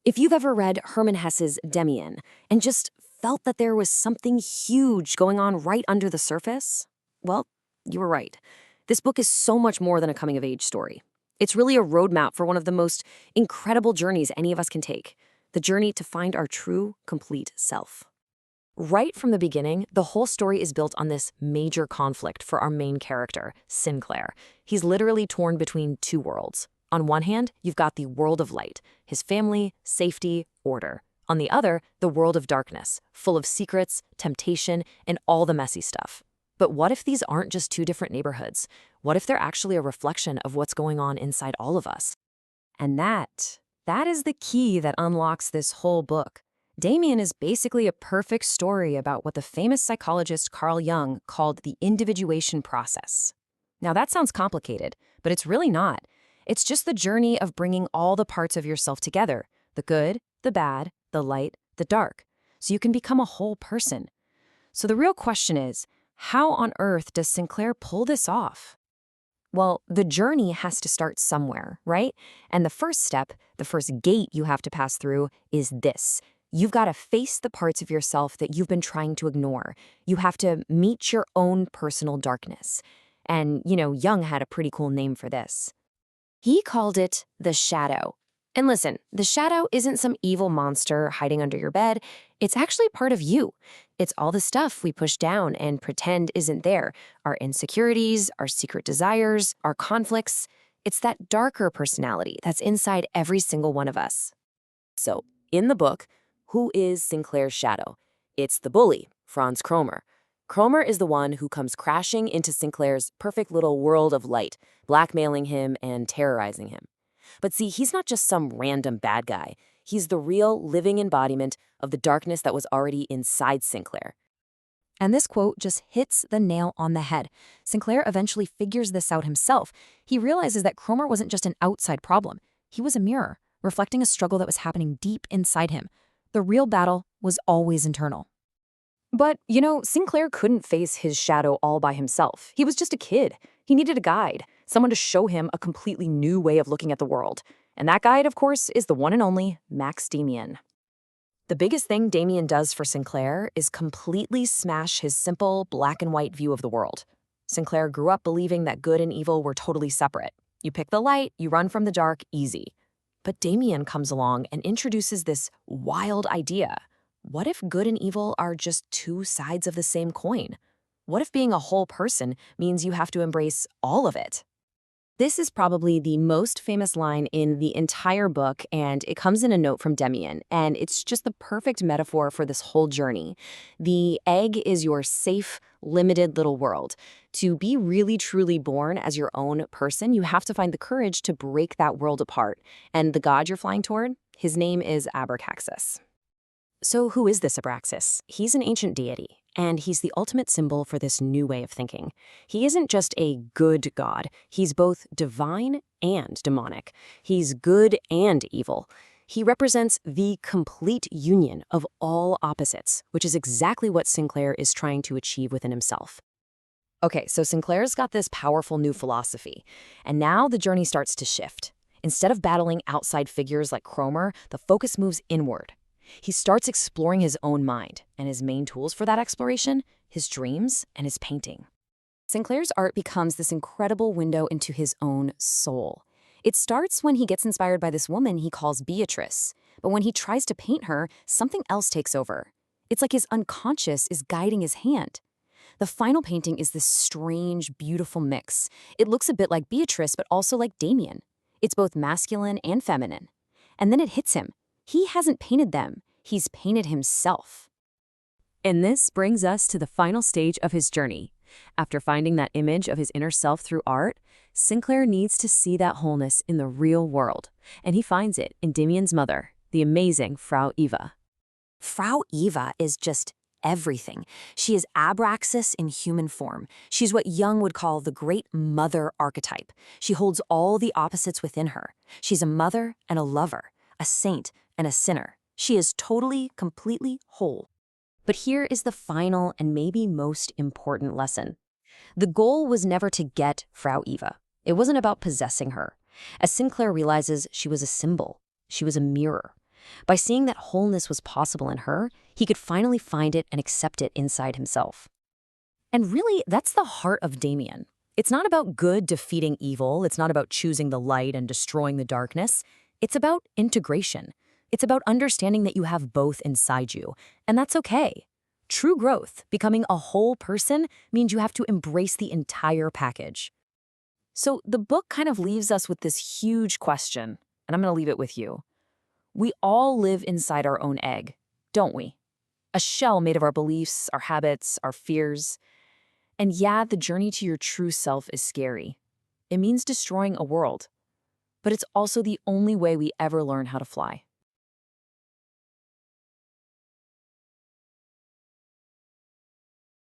If you've ever read Hermann Hesse's Demian and just felt that there was something huge going on right under the surface, well, you were right. This book is so much more than a coming-of-age story. It's really a roadmap for one of the most incredible journeys any of us can take, the journey to find our true, complete self. Right from the beginning, the whole story is built on this major conflict for our main character, Sinclair. He's literally torn between two worlds. On one hand, you've got the world of light, his family, safety, order. On the other, the world of darkness, full of secrets, temptation, and all the messy stuff. But what if these aren't just two different neighborhoods? What if they're actually a reflection of what's going on inside all of us? And that is the key that unlocks this whole book. Demian is basically a perfect story about what the famous psychologist Carl Jung called the individuation process. Now that sounds complicated, but it's really not. It's just the journey of bringing all the parts of yourself together, the good, the bad, the light, the dark, so you can become a whole person. So the real question is, how on earth does Sinclair pull this off? Well, the journey has to start somewhere, right? And the first step, the first gate you have to pass through is this. You've got to face the parts of yourself that you've been trying to ignore. You have to meet your own personal darkness. And, Jung had a pretty cool name for this. He called it the shadow. And listen, the shadow isn't some evil monster hiding under your bed. It's actually part of you. It's all the stuff we push down and pretend isn't there. Our insecurities, our secret desires, our conflicts. It's that darker personality that's inside every single one of us. So, in the book, who is Sinclair's shadow? It's the bully, Franz Cromer. Cromer is the one who comes crashing into Sinclair's perfect little world of light, blackmailing him and terrorizing him. But see, he's not just some random bad guy. He's the real, living embodiment of the darkness that was already inside Sinclair. And this quote just hits the nail on the head. Sinclair eventually figures this out himself. He realizes that Cromer wasn't just an outside problem. He was a mirror, reflecting a struggle that was happening deep inside him. The real battle was always internal. But, Sinclair couldn't face his shadow all by himself. He was just a kid. He needed a guide, someone to show him a completely new way of looking at the world. And that guide, of course, is the one and only Max Demian. The biggest thing Demian does for Sinclair is completely smash his simple black and white view of the world. Sinclair grew up believing that good and evil were totally separate. You pick the light, you run from the dark, easy. But Demian comes along and introduces this wild idea. What if good and evil are just two sides of the same coin? What if being a whole person means you have to embrace all of it? This is probably the most famous line in the entire book, and it comes in a note from Demian, and it's just the perfect metaphor for this whole journey. The egg is your safe, limited little world. To be really, truly born as your own person, you have to find the courage to break that world apart. And the god you're flying toward, his name is Abraxas. So who is this Abraxas? He's an ancient deity, and he's the ultimate symbol for this new way of thinking. He isn't just a good god. He's both divine and demonic. He's good and evil. He represents the complete union of all opposites, which is exactly what Sinclair is trying to achieve within himself. Okay, so Sinclair's got this powerful new philosophy, and now the journey starts to shift. Instead of battling outside figures like Cromer, the focus moves inward. He starts exploring his own mind, and his main tools for that exploration, his dreams and his painting. Sinclair's art becomes this incredible window into his own soul. It starts when he gets inspired by this woman he calls Beatrice, but when he tries to paint her, something else takes over. It's like his unconscious is guiding his hand. The final painting is this strange, beautiful mix. It looks a bit like Beatrice, but also like Demian. It's both masculine and feminine. And then it hits him. He hasn't painted them, he's painted himself. And this brings us to the final stage of his journey. After finding that image of his inner self through art, Sinclair needs to see that wholeness in the real world, and he finds it in Demian's mother, the amazing Frau Eva. Frau Eva is just everything. She is Abraxas in human form. She's what Jung would call the great mother archetype. She holds all the opposites within her. She's a mother and a lover, a saint and a sinner. She is totally, completely whole. But here is the final and maybe most important lesson. The goal was never to get Frau Eva. It wasn't about possessing her. As Sinclair realizes, she was a symbol. She was a mirror. By seeing that wholeness was possible in her, he could finally find it and accept it inside himself. And really, that's the heart of Damien. It's not about good defeating evil. It's not about choosing the light and destroying the darkness. It's about integration. It's about understanding that you have both inside you, and that's okay. True growth, becoming a whole person, means you have to embrace the entire package. So the book kind of leaves us with this huge question, and I'm going to leave it with you. We all live inside our own egg, don't we? A shell made of our beliefs, our habits, our fears. And yeah, the journey to your true self is scary. It means destroying a world. But it's also the only way we ever learn how to fly.